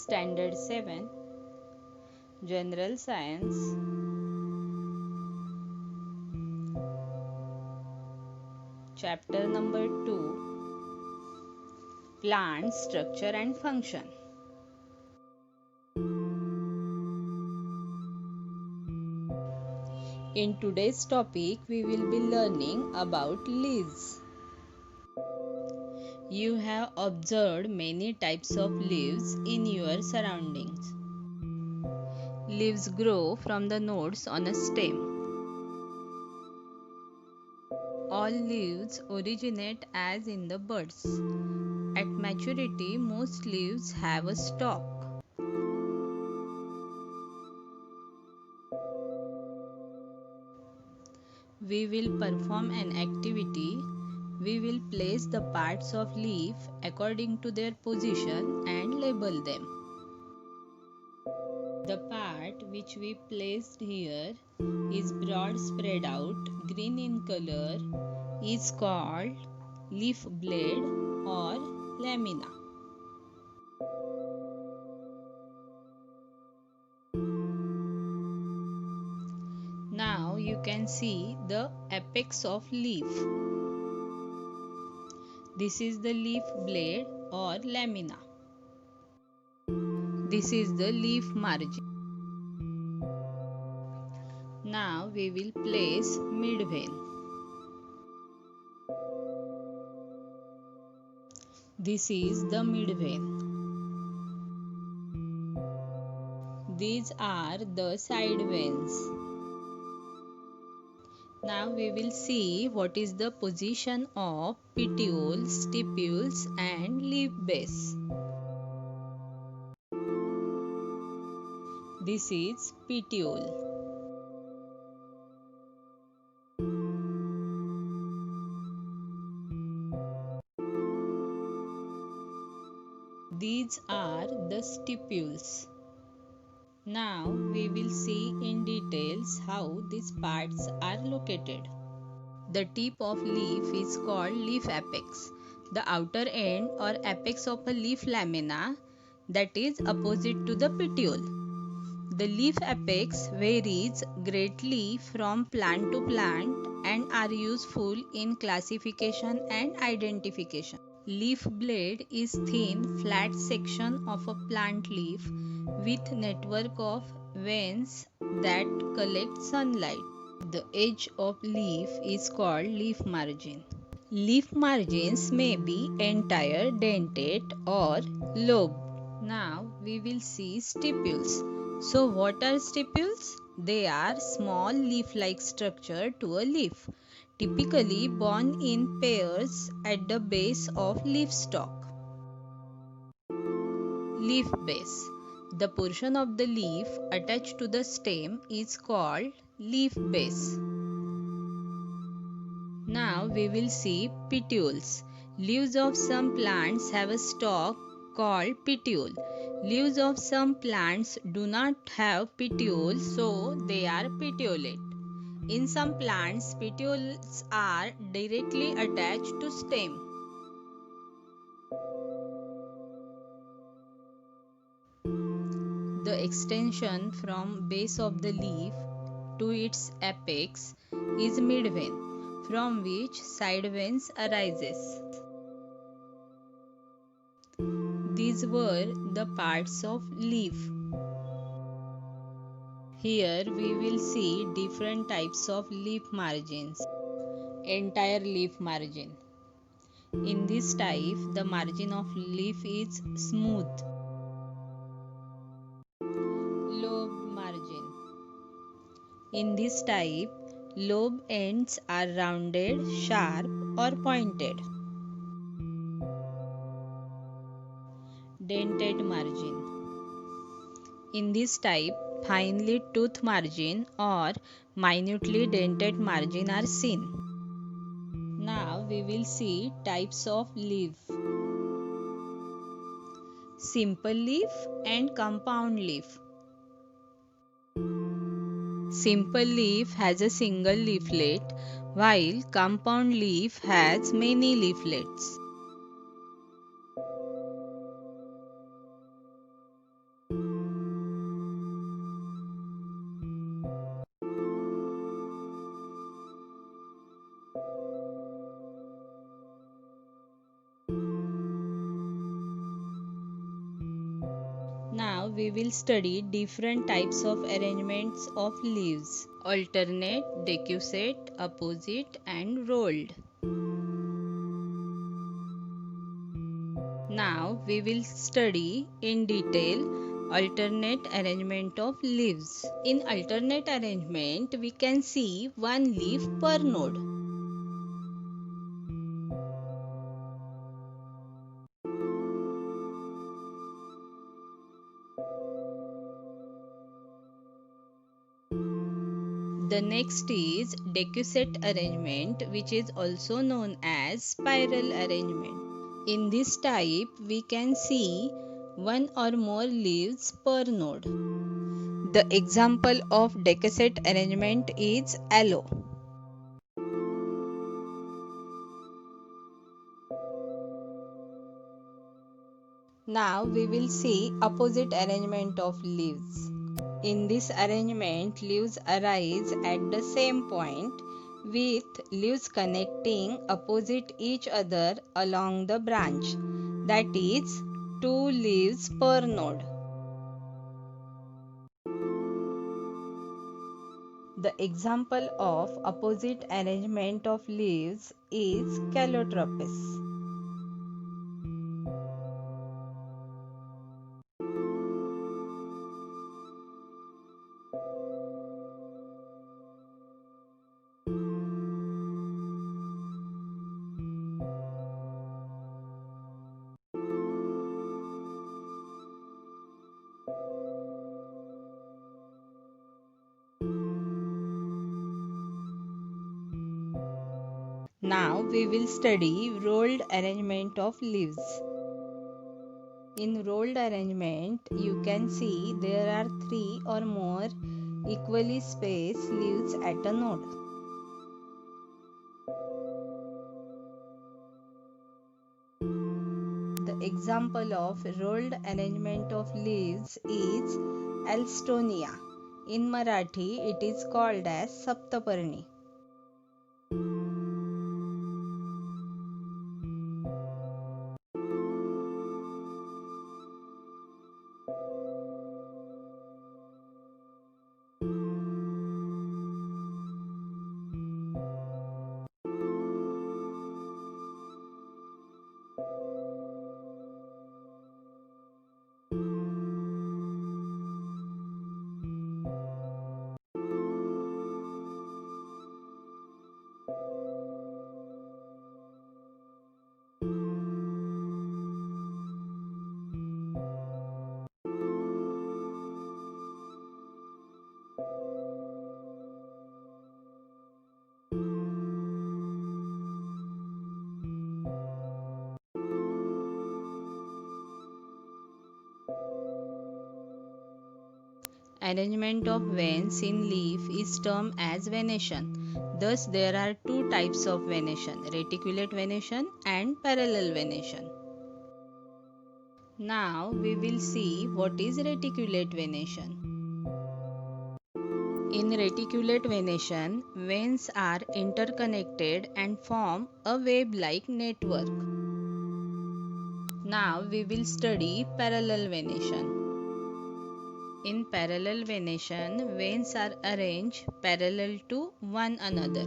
Standard 7 General Science Chapter number 2 Plant Structure and Function. In today's topic, we will be learning about leaves. You have observed many types of leaves in your surroundings. Leaves grow from the nodes on a stem. All leaves originate as in the buds. At maturity, most leaves have a stalk. We will perform an activity. We will place the parts of leaf according to their position and label them. The part which we placed here is broad spread out, green in color, is called leaf blade or lamina. Now you can see the apex of leaf. This is the leaf blade or lamina. This is the leaf margin. Now we will place midvein. This is the midvein. These are the side veins. Now we will see what is the position of petiole, stipules and leaf base. This is petiole. These are the stipules. Now we will see in details how these parts are located. The tip of leaf is called leaf apex. The outer end or apex of a leaf lamina that is opposite to the petiole. The leaf apex varies greatly from plant to plant and are useful in classification and identification. Leaf blade is thin, flat section of a plant leaf with network of veins that collect sunlight. The edge of leaf is called leaf margin. Leaf margins may be entire, dentate or lobed. Now we will see stipules. So what are stipules? They are small leaf-like structure to a leaf, typically borne in pairs at the base of leaf stalk. Leaf base. The portion of the leaf attached to the stem is called leaf base. Now we will see petioles. Leaves of some plants have a stalk called petiole. Leaves of some plants do not have petioles, so they are petiolate. In some plants, petioles are directly attached to stem. The extension from base of the leaf to its apex is midvein, from which side veins arises. These were the parts of leaf. Here we will see different types of leaf margins. Entire leaf margin. In this type, the margin of leaf is smooth. Lobe margin. In this type, lobe ends are rounded, sharp or pointed. Dentate margin. In this type, finely toothed margin or minutely dentate margin are seen. Now we will see types of leaf. Simple leaf and compound leaf. Simple leaf has a single leaflet, while compound leaf has many leaflets. we will study different types of arrangements of leaves: alternate, decussate, opposite, and rolled. Now we will study in detail alternate arrangement of leaves. In alternate arrangement, we can see one leaf per node. The next is decussate arrangement, which is also known as spiral arrangement. In this type, we can see one or more leaves per node. The example of decussate arrangement is aloe. Now we will see opposite arrangement of leaves. In this arrangement, leaves arise at the same point with leaves connecting opposite each other along the branch, that is, two leaves per node. The example of opposite arrangement of leaves is Calotropis. Now we will study rolled arrangement of leaves. In rolled arrangement, you can see there are three or more equally spaced leaves at a node. The example of rolled arrangement of leaves is Alstonia. In Marathi, it is called as Saptaparni. Arrangement of veins in leaf is termed as venation. Thus, there are two types of venation: reticulate venation and parallel venation. Now, we will see what is reticulate venation. In reticulate venation, veins are interconnected and form a web-like network. Now, we will study parallel venation. In parallel venation, veins are arranged parallel to one another.